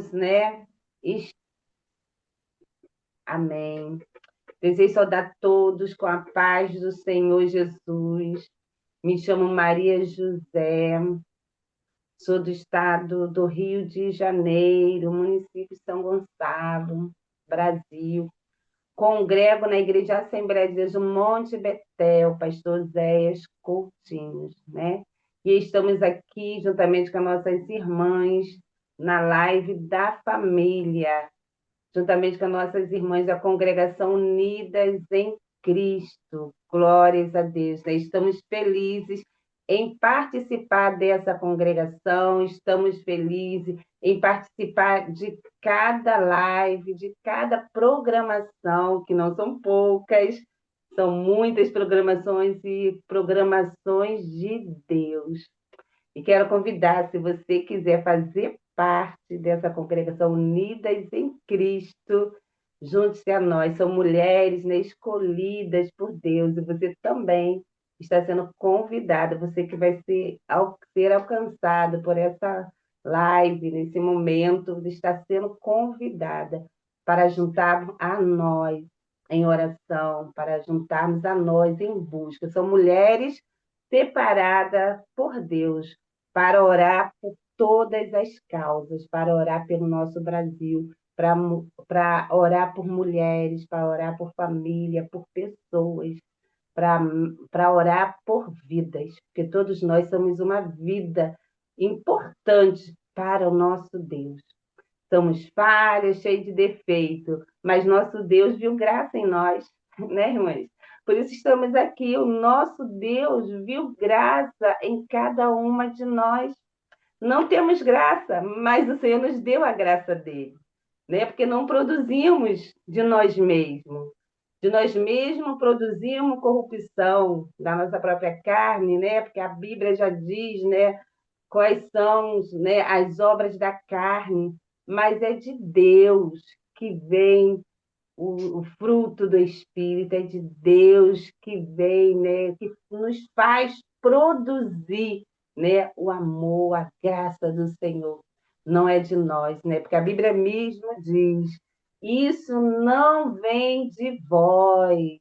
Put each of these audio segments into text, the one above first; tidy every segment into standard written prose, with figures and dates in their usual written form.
Deus, né? Es- Amém. Desejo saudar todos com a paz do Senhor Jesus. Me chamo Maria José, sou do estado do Rio de Janeiro, município de São Gonçalo, Brasil. Congrego na Igreja Assembleia de Deus do Monte Betel, pastor Zéias Coutinho, né? E estamos aqui juntamente com nossas irmãs na live da família, juntamente com nossas irmãs da congregação Unidas em Cristo. Glórias a Deus, né? Estamos felizes em participar dessa congregação, estamos felizes em participar de cada live, de cada programação, que não são poucas, são muitas programações e programações de Deus. E quero convidar, se você quiser fazer parte dessa congregação Unidas em Cristo, junte-se a nós. São mulheres, né, escolhidas por Deus, e você também está sendo convidada, você que vai ser alcançado por essa live, nesse momento, você está sendo convidada para juntar a nós em oração, para juntarmos a nós em busca. São mulheres separadas por Deus para orar por todas as causas, para orar pelo nosso Brasil, para orar por mulheres, para orar por família, por pessoas, para orar por vidas, porque todos nós somos uma vida importante para o nosso Deus. Somos falhas, cheios de defeito, mas nosso Deus viu graça em nós, né, irmãs? Por isso estamos aqui. O nosso Deus viu graça em cada uma de nós. Não temos graça, mas o Senhor nos deu a graça dele, né? Porque não produzimos de nós mesmos. De nós mesmos produzimos corrupção da nossa própria carne, né? Porque a Bíblia já diz, né, quais são, né, as obras da carne, mas é de Deus que vem o fruto do Espírito, é de Deus que vem, né, que nos faz produzir, né, o amor, a graça do Senhor. Não é de nós, né? Porque a Bíblia mesma diz: isso não vem de vós,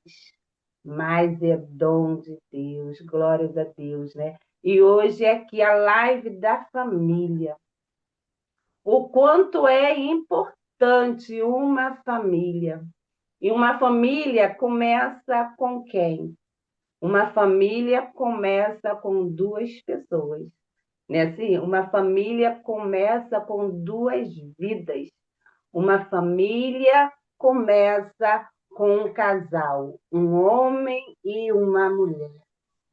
mas é dom de Deus. Glórias a Deus, né? E hoje é aqui a live da família. O quanto é importante uma família. E uma família começa com quem? Uma família começa com duas pessoas. Né? Assim, uma família começa com duas vidas. Uma família começa com um casal, um homem e uma mulher.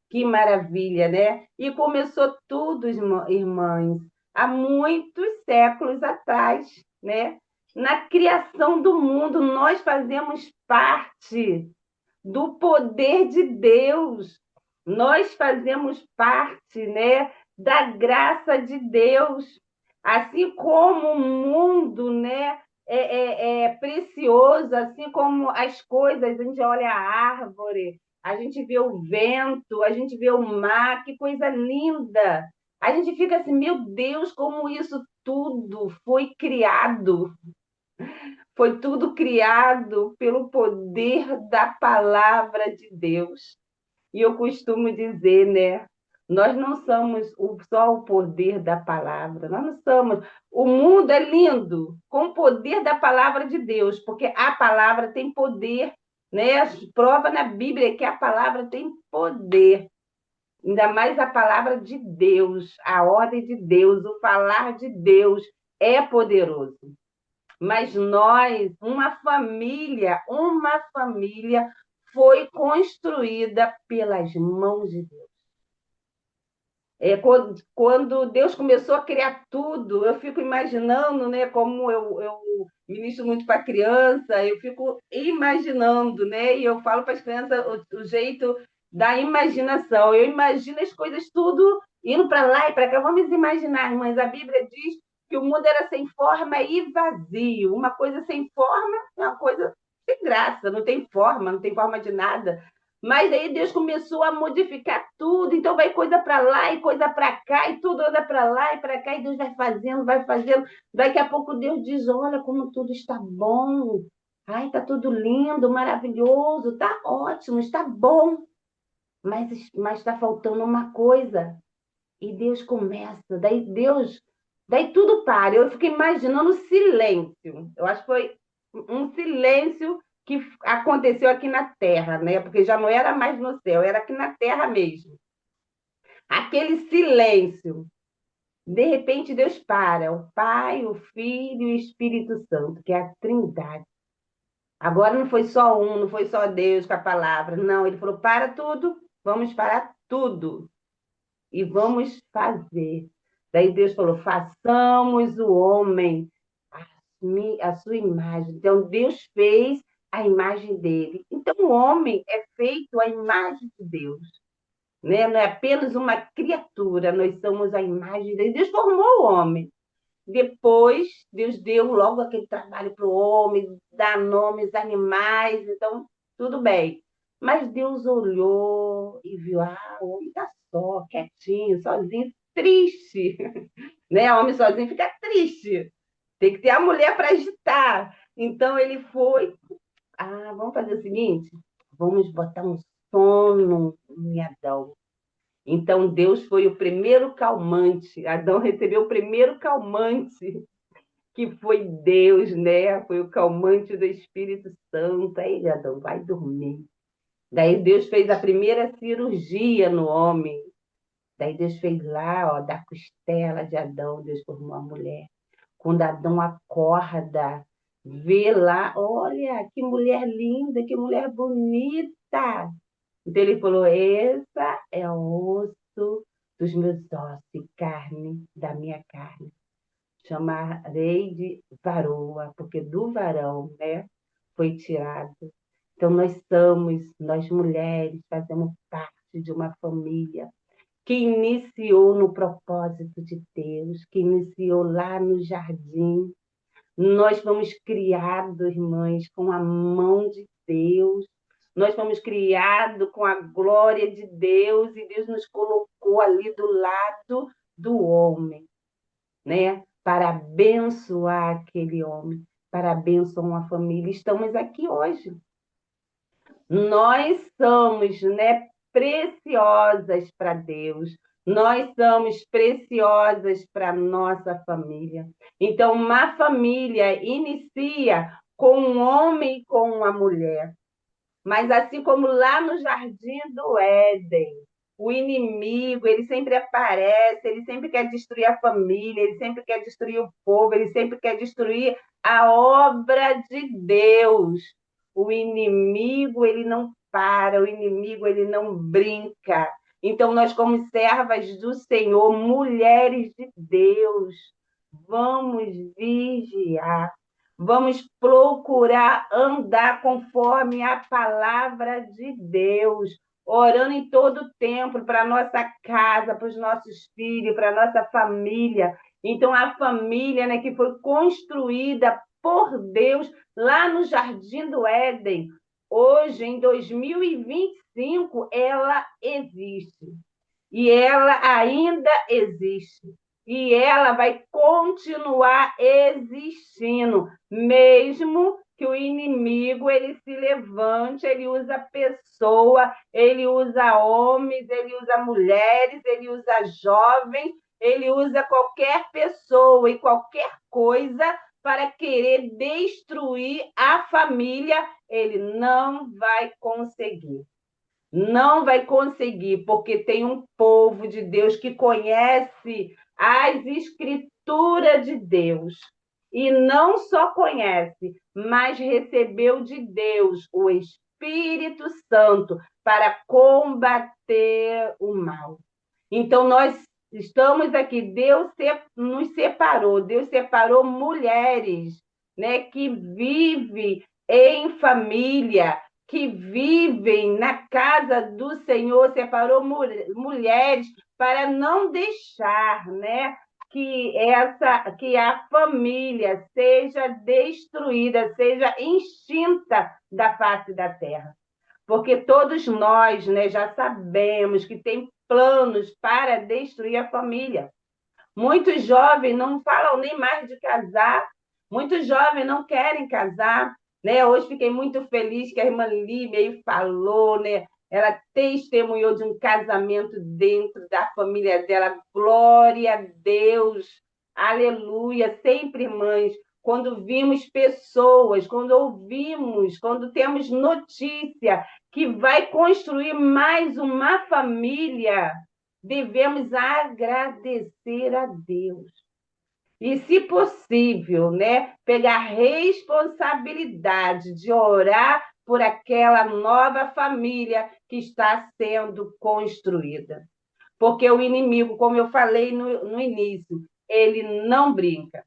Que maravilha, né? E começou tudo, irmãs, há muitos séculos atrás, né? Na criação do mundo, nós fazemos parte do poder de Deus. Nós fazemos parte, né, da graça de Deus. Assim como o mundo, né, é precioso, assim como as coisas, a gente olha a árvore, a gente vê o vento, a gente vê o mar, que coisa linda. A gente fica assim, meu Deus, como isso tudo foi criado. Foi tudo criado pelo poder da palavra de Deus. E eu costumo dizer, né? Nós não somos só o poder da palavra, nós não somos. O mundo é lindo com o poder da palavra de Deus, porque a palavra tem poder, né? Prova na Bíblia que a palavra tem poder. Ainda mais a palavra de Deus, a ordem de Deus, o falar de Deus é poderoso. Mas nós, uma família foi construída pelas mãos de Deus. Quando Deus começou a criar tudo, eu fico imaginando, né, como eu ministro muito para criança, eu fico imaginando, né, e eu falo para as crianças o jeito da imaginação. Eu imagino as coisas tudo indo para lá e para cá. Vamos imaginar, mas a Bíblia diz que o mundo era sem forma e vazio. Uma coisa sem forma é uma coisa sem graça, não tem forma de nada. Mas aí Deus começou a modificar tudo, então vai coisa para lá e coisa para cá, e tudo anda para lá e para cá, e Deus vai fazendo, vai fazendo. Daqui a pouco Deus diz: olha como tudo está bom. Ai, está tudo lindo, maravilhoso, está ótimo, está bom. Mas está faltando uma coisa. E Deus começa, daí tudo para. Eu fico imaginando o silêncio. Eu acho que foi um silêncio que aconteceu aqui na Terra, né? Porque já não era mais no céu, era aqui na Terra mesmo. Aquele silêncio. De repente, Deus para, o Pai, o Filho e o Espírito Santo, que é a Trindade. Agora não foi só um, não foi só Deus com a palavra, não. Ele falou: para tudo, vamos parar tudo e vamos fazer. Daí Deus falou: façamos o homem a sua imagem. Então Deus fez a imagem dele. Então o homem é feito à imagem de Deus, né? Não é apenas uma criatura, nós somos a imagem dele. Deus formou o homem. Depois, Deus deu logo aquele trabalho para o homem, dar nomes animais, então, tudo bem. Mas Deus olhou e viu: o homem está só, quietinho, sozinho, triste. Né? O homem sozinho fica triste. Tem que ter a mulher para agitar. Então, ele foi: vamos fazer o seguinte, vamos botar um sono em Adão. Então, Deus foi o primeiro calmante. Adão recebeu o primeiro calmante, que foi Deus, né? Foi o calmante do Espírito Santo. Aí, Adão, vai dormir. Daí Deus fez a primeira cirurgia no homem. Daí Deus fez lá, ó, da costela de Adão, Deus formou a mulher. Quando Adão acorda, vê lá: olha, que mulher linda, que mulher bonita. Então ele falou: essa é o osso dos meus ossos e carne da minha carne. Chamarei de varoa, porque do varão, né, foi tirado. Então nós mulheres, fazemos parte de uma família que iniciou no propósito de Deus, que iniciou lá no jardim. Nós fomos criados, irmãs, com a mão de Deus. Nós fomos criados com a glória de Deus e Deus nos colocou ali do lado do homem, né? Para abençoar aquele homem, para abençoar uma família. Estamos aqui hoje. Nós somos, né, preciosas para Deus. Nós somos preciosas para nossa família. Então, uma família inicia com um homem e com uma mulher. Mas assim como lá no Jardim do Éden, o inimigo, ele sempre aparece, ele sempre quer destruir a família, ele sempre quer destruir o povo, ele sempre quer destruir a obra de Deus. O inimigo, ele não para, o inimigo, ele não brinca. Então, nós, como servas do Senhor, mulheres de Deus, vamos vigiar. Vamos procurar andar conforme a palavra de Deus, orando em todo o tempo para a nossa casa, para os nossos filhos, para a nossa família. Então, a família, né, que foi construída por Deus lá no Jardim do Éden, hoje, em 2025, ela existe. E ela ainda existe. E ela vai continuar existindo, mesmo que o inimigo ele se levante, ele usa pessoa, ele usa homens, ele usa mulheres, ele usa jovens, ele usa qualquer pessoa e qualquer coisa para querer destruir a família, ele não vai conseguir. Não vai conseguir, porque tem um povo de Deus que conhece as escrituras de Deus. E não só conhece, mas recebeu de Deus o Espírito Santo para combater o mal. Então, nós estamos aqui, Deus nos separou, Deus separou mulheres, né, que vivem em família, que vivem na casa do Senhor, separou mulheres para não deixar, né, que a família seja destruída, seja extinta da face da terra. porque todos nós, né, já sabemos que tem planos para destruir a família. Muitos jovens não falam nem mais de casar, muitos jovens não querem casar, né? Hoje fiquei muito feliz que a irmã Líbia aí falou, né? Ela testemunhou de um casamento dentro da família dela. Glória a Deus, aleluia. Sempre, irmãs, quando vimos pessoas, quando ouvimos, quando temos notícia que vai construir mais uma família, devemos agradecer a Deus. E, se possível, né, pegar a responsabilidade de orar por aquela nova família que está sendo construída. Porque o inimigo, como eu falei no início, ele não brinca.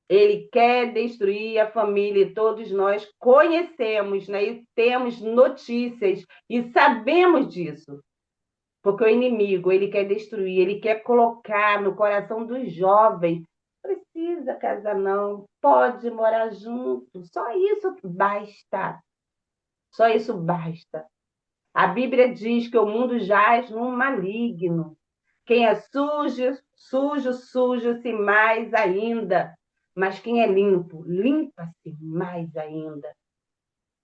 Ele quer destruir a família e todos nós conhecemos, né, e temos notícias e sabemos disso. Porque o inimigo, ele quer destruir, ele quer colocar no coração dos jovens. Precisa casar, não. Pode morar junto. Só isso basta. Só isso basta. A Bíblia diz que o mundo jaz no maligno. Quem é sujo, sujo, sujo-se mais ainda. Mas quem é limpo, limpa-se mais ainda.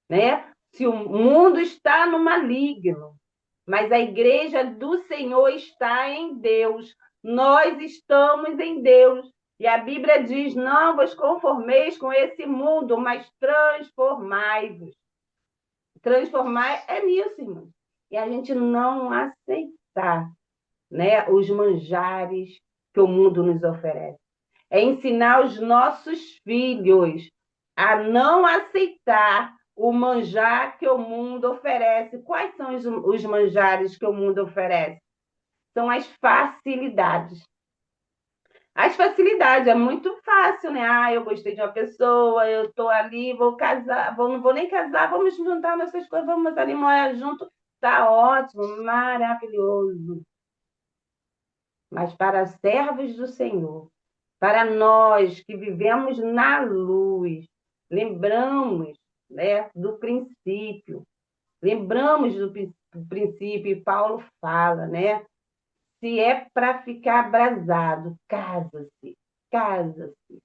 Né? Se o mundo está no maligno, mas a igreja do Senhor está em Deus. Nós estamos em Deus. E a Bíblia diz: não vos conformeis com esse mundo, mas transformai-vos. Transformar é nisso, irmão. E a gente não aceitar, né, os manjares que o mundo nos oferece. É ensinar os nossos filhos a não aceitar o manjar que o mundo oferece. Quais são os manjares que o mundo oferece? São as facilidades. As facilidades, é muito fácil, né? Ah, eu gostei de uma pessoa, eu estou ali, vou casar, não vou nem casar, vamos juntar nossas coisas, vamos ali morar junto. Tá ótimo, maravilhoso. Mas para servos do Senhor, para nós que vivemos na luz, lembramos, né, do princípio, lembramos do princípio, e Paulo fala, né? Se é para ficar abrasado, casa-se, casa-se.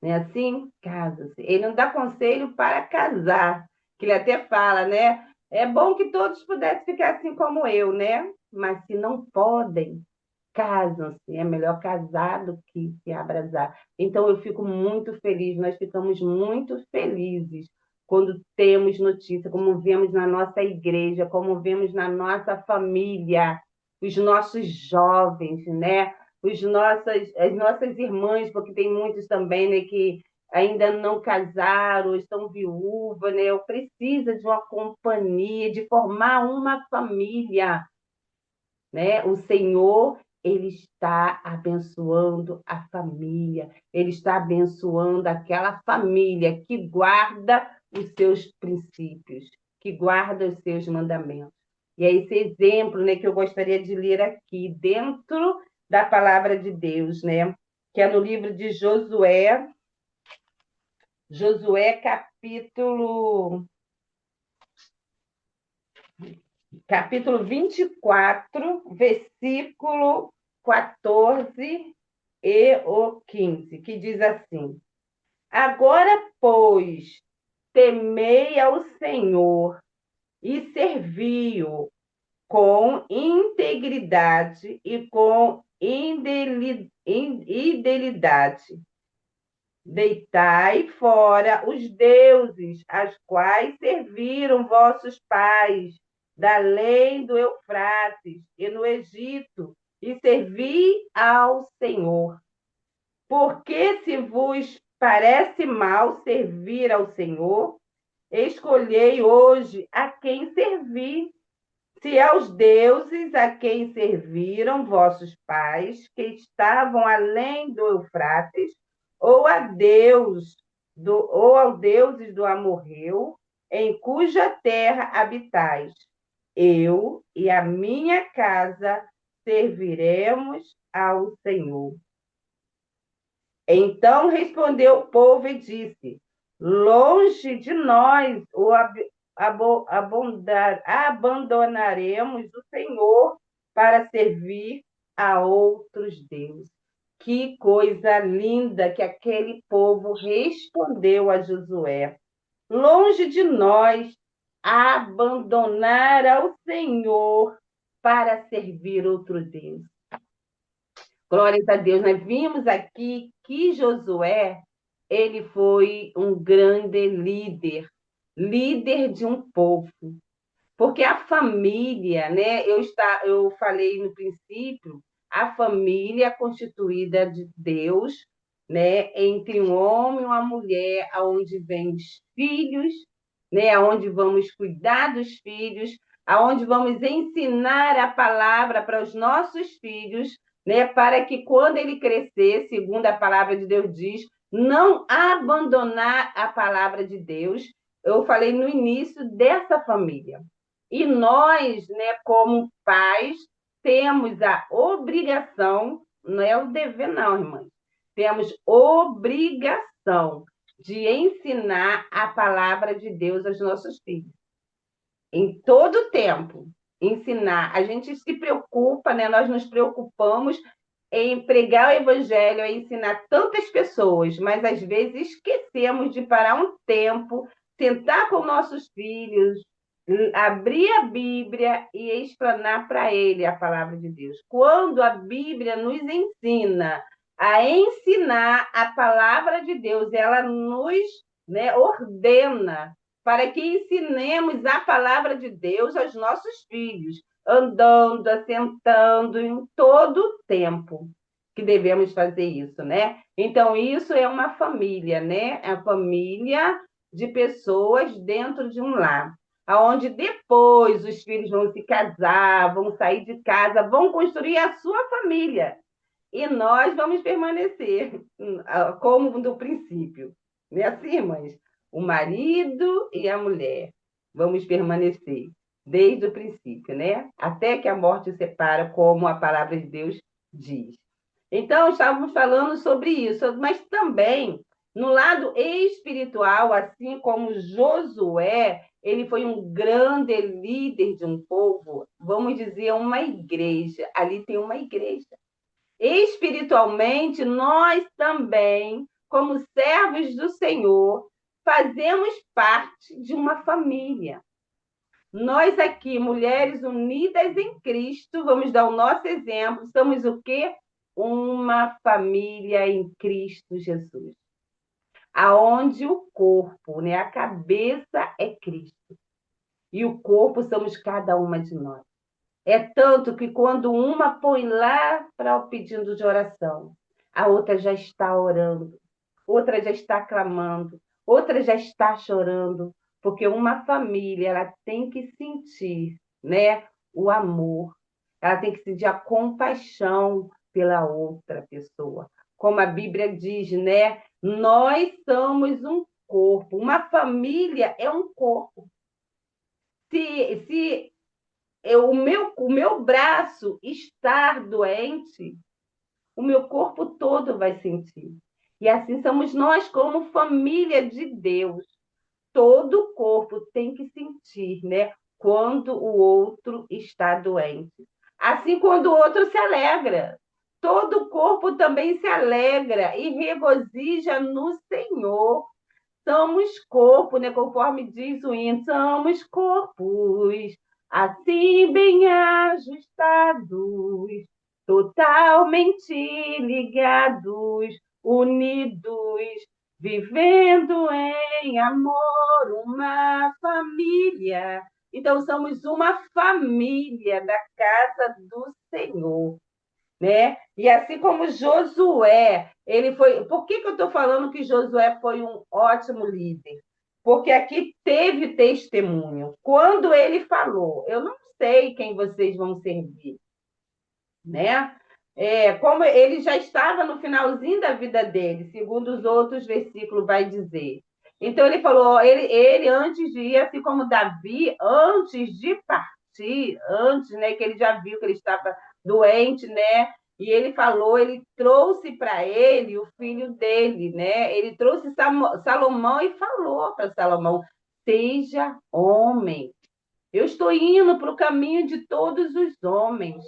Não é assim? Casa-se. Ele não dá conselho para casar, que ele até fala, né? É bom que todos pudessem ficar assim como eu, né? Mas se não podem, casam-se. É melhor casar do que se abrasar. Então, eu fico muito feliz, nós ficamos muito felizes quando temos notícia, como vemos na nossa igreja, como vemos na nossa família, os nossos jovens, né? As nossas irmãs, porque tem muitos também, né, que ainda não casaram, estão viúvas, né? Precisa de uma companhia, de formar uma família, né? O Senhor, ele está abençoando a família, ele está abençoando aquela família que guarda os seus princípios, que guarda os seus mandamentos. E é esse exemplo, né, que eu gostaria de ler aqui, dentro da palavra de Deus, né? Que é no livro de Josué, Josué capítulo 24, versículo 14 e o 15, que diz assim: agora, pois, temei ao Senhor e servi-o com integridade e com fidelidade. Deitai fora os deuses, as quais serviram vossos pais, da além do Eufrates e no Egito, e servi ao Senhor. Porque se vos parece mal servir ao Senhor, escolhei hoje a quem servir, se aos deuses a quem serviram vossos pais, que estavam além do Eufrates, ou aos deuses do amorreu, em cuja terra habitais. Eu e a minha casa serviremos ao Senhor. Então respondeu o povo e disse: longe de nós abandonaremos o Senhor para servir a outros deuses. Que coisa linda que aquele povo respondeu a Josué. Longe de nós abandonar ao Senhor para servir outro Deus. Glórias a Deus. Nós vimos aqui que Josué, ele foi um grande líder, líder de um povo. Porque a família, né? Eu falei no princípio, a família é constituída de Deus, né? Entre um homem e uma mulher, aonde vêm os filhos, né? Aonde vamos cuidar dos filhos, aonde vamos ensinar a palavra para os nossos filhos, né? Para que quando ele crescer, segundo a palavra de Deus diz, não abandonar a palavra de Deus. Eu falei no início dessa família. E nós, né, como pais, temos a obrigação, não é o dever, não, irmãs, temos obrigação de ensinar a palavra de Deus aos nossos filhos. Em todo tempo, ensinar. A gente se preocupa, né? Nós nos preocupamos em pregar o evangelho, em ensinar tantas pessoas, mas às vezes esquecemos de parar um tempo, sentar com nossos filhos, abrir a Bíblia e explanar para ele a palavra de Deus. Quando a Bíblia nos ensina a ensinar a palavra de Deus, ela nos, né, ordena para que ensinemos a palavra de Deus aos nossos filhos, andando, assentando, em todo o tempo que devemos fazer isso, né? Então, isso é uma família, né? É a família de pessoas dentro de um lar, aonde depois os filhos vão se casar, vão sair de casa, vão construir a sua família. E nós vamos permanecer como do princípio. Não é assim, mães? O marido e a mulher. Vamos permanecer desde o princípio, né? Até que a morte os separa, como a palavra de Deus diz. Então, estávamos falando sobre isso, mas também no lado espiritual, assim como Josué, ele foi um grande líder de um povo, vamos dizer, uma igreja. Ali tem uma igreja. Espiritualmente, nós também, como servos do Senhor, fazemos parte de uma família. Nós aqui, mulheres unidas em Cristo, vamos dar o nosso exemplo, somos o quê? Uma família em Cristo Jesus. Aonde o corpo, né, a cabeça é Cristo. E o corpo somos cada uma de nós. É tanto que quando uma põe lá para o pedido de oração, a outra já está orando, outra já está clamando, outra já está chorando, porque uma família ela tem que sentir, né, o amor, ela tem que sentir a compaixão pela outra pessoa. Como a Bíblia diz, né? Nós somos um corpo, uma família é um corpo. Se o meu braço estar doente, o meu corpo todo vai sentir. E assim somos nós, como família de Deus. Todo o corpo tem que sentir, né? Quando o outro está doente. Assim, quando o outro se alegra. Todo o corpo também se alegra e regozija no Senhor. Somos corpo, né? Conforme diz o hino, somos corpos, assim bem ajustados, totalmente ligados, unidos, vivendo em amor, uma família. Então, somos uma família da casa do Senhor, né? E assim como Josué, ele foi. Por que eu estou falando que Josué foi um ótimo líder? Porque aqui teve testemunho. Quando ele falou, eu não sei quem vocês vão servir, né? Como ele já estava no finalzinho da vida dele, segundo os outros versículos vai dizer. Então ele falou, ele antes de ir, assim como Davi, antes de partir, antes, né, que ele já viu que ele estava doente, né? E ele falou, ele trouxe para ele o filho dele, né? Ele trouxe Salomão e falou para Salomão: seja homem. Eu estou indo para o caminho de todos os homens.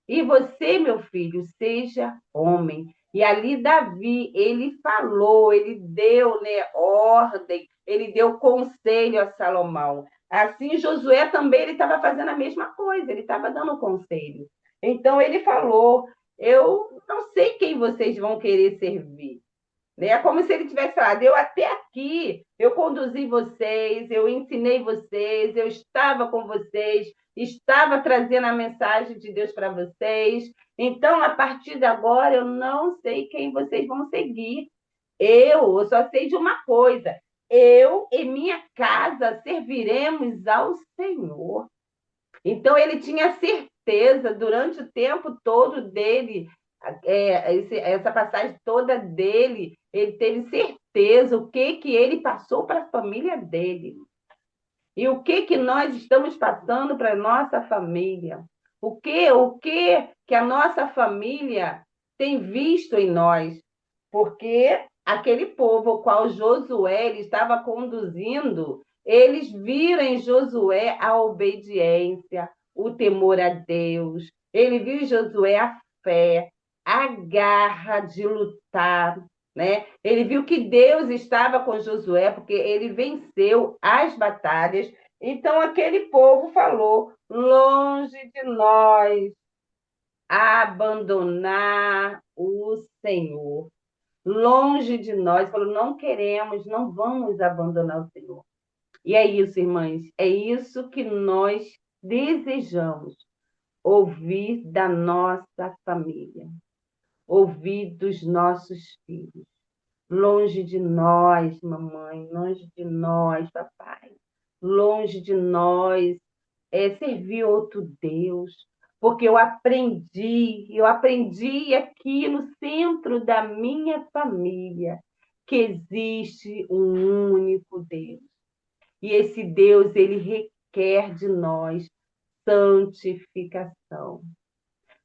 E você, meu filho, seja homem. E ali Davi, ele falou, ele deu, né, ordem, ele deu conselho a Salomão. Assim, Josué também ele estava fazendo a mesma coisa, ele estava dando conselho. Então, ele falou: eu não sei quem vocês vão querer servir. Né? É como se ele tivesse falado: eu até aqui, eu conduzi vocês, eu ensinei vocês, eu estava com vocês, estava trazendo a mensagem de Deus para vocês. Então, a partir de agora, eu não sei quem vocês vão seguir. Eu só sei de uma coisa: eu e minha casa serviremos ao Senhor. Então, ele tinha certeza, durante o tempo todo dele, essa passagem toda dele, ele teve certeza o que ele passou para a família dele. E o que nós estamos passando para a nossa família. O que a nossa família tem visto em nós. Porque aquele povo ao qual Josué ele estava conduzindo, eles viram em Josué a obediência, o temor a Deus. Ele viu em Josué a fé, a garra de lutar, né? Ele viu que Deus estava com Josué, porque ele venceu as batalhas. Então, aquele povo falou: longe de nós abandonar o Senhor. Longe de nós, falou: não queremos, não vamos abandonar o Senhor. E é isso, irmãs, é isso que nós desejamos ouvir da nossa família, ouvir dos nossos filhos. Longe de nós, mamãe, longe de nós, papai, longe de nós servir outro Deus, porque eu aprendi aqui no centro da minha família que existe um único Deus. E esse Deus, ele requer de nós santificação.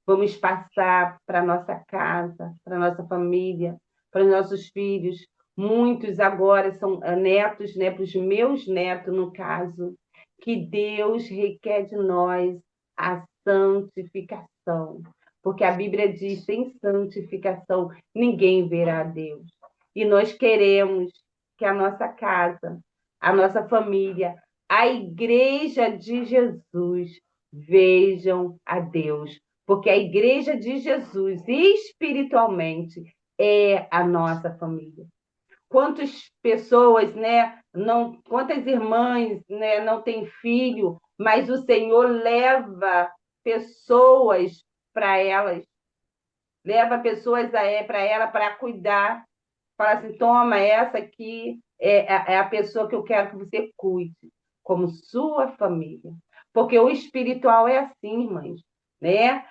Vamos passar para a nossa casa, para a nossa família, para os nossos filhos. Muitos agora são netos, né, para os meus netos, no caso, que Deus requer de nós a santificação. Porque a Bíblia diz: sem santificação ninguém verá a Deus. E nós queremos que a nossa casa, a nossa família, a igreja de Jesus vejam a Deus, porque a igreja de Jesus, espiritualmente, é a nossa família. Quantas pessoas, né, não, quantas irmãs, né, não têm filho, mas o Senhor leva pessoas para elas, leva pessoas para ela para cuidar. Fala assim: toma, essa aqui é a pessoa que eu quero que você cuide, como sua família. Porque o espiritual é assim, irmãs, né?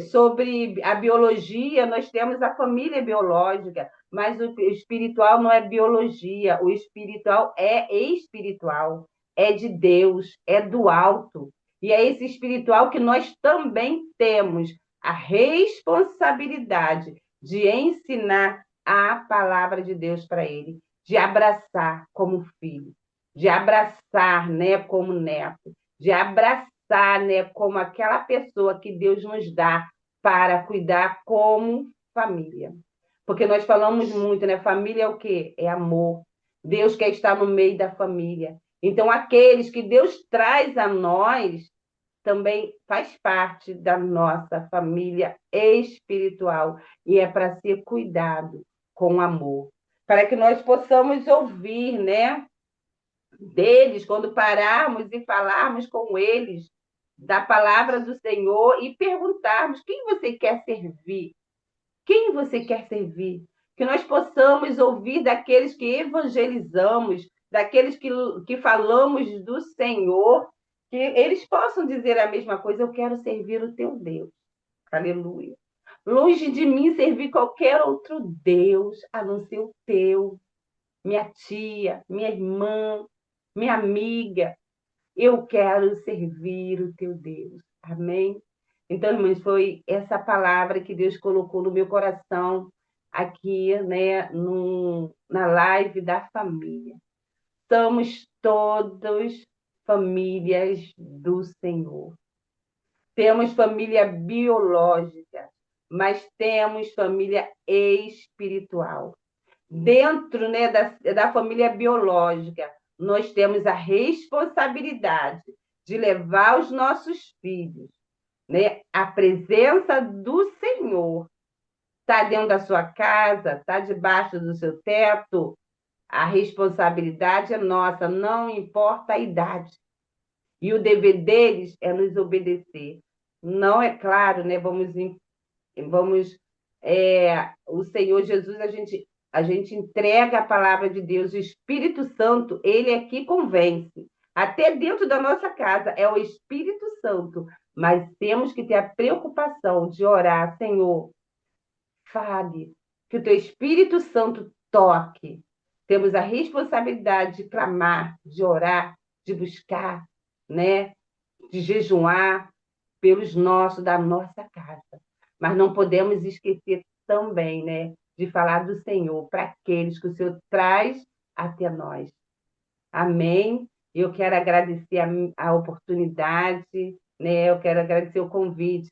Sobre a biologia, nós temos a família biológica, mas o espiritual não é biologia, o espiritual é espiritual, é de Deus, é do alto. E é esse espiritual que nós também temos a responsabilidade de ensinar a palavra de Deus para ele, de abraçar como filho, de abraçar, né, como neto, de abraçar, né, como aquela pessoa que Deus nos dá para cuidar como família. Porque nós falamos muito, né? Família é o quê? É amor. Deus quer estar no meio da família. Então, aqueles que Deus traz a nós também faz parte da nossa família espiritual e é para ser cuidado com amor, para que nós possamos ouvir, né, deles quando pararmos e falarmos com eles da palavra do Senhor e perguntarmos: quem você quer servir? Quem você quer servir? Que nós possamos ouvir daqueles que evangelizamos, daqueles que falamos do Senhor, que eles possam dizer a mesma coisa: eu quero servir o teu Deus. Aleluia. Longe de mim servir qualquer outro Deus, a não ser o teu. Minha tia, minha irmã, minha amiga, eu quero servir o teu Deus. Amém? Então, irmãos, foi essa palavra que Deus colocou no meu coração aqui, né, na live da família. somos todos famílias do Senhor. Temos família biológica, mas temos família espiritual. Dentro, né, da família biológica, nós temos a responsabilidade de levar os nossos filhos, né, à presença do Senhor. Está dentro da sua casa, está debaixo do seu teto, a responsabilidade é nossa, não importa a idade. E o dever deles é nos obedecer. Não é claro, né? O Senhor Jesus, a gente entrega a palavra de Deus, o Espírito Santo, ele é que convence. Até dentro da nossa casa é o Espírito Santo, mas temos que ter a preocupação de orar, Senhor, fale, que o teu Espírito Santo toque. Temos a responsabilidade de clamar, de orar, de buscar, né? De jejuar pelos nossos, da nossa casa. Mas não podemos esquecer também, né? De falar do Senhor para aqueles que o Senhor traz até nós. Amém? Eu quero agradecer a oportunidade, né? Eu quero agradecer o convite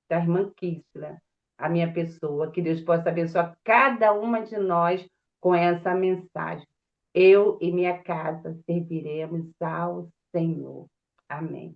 da irmã Kísla, a minha pessoa. Que Deus possa abençoar cada uma de nós com essa mensagem. Eu e minha casa serviremos ao Senhor. Amém.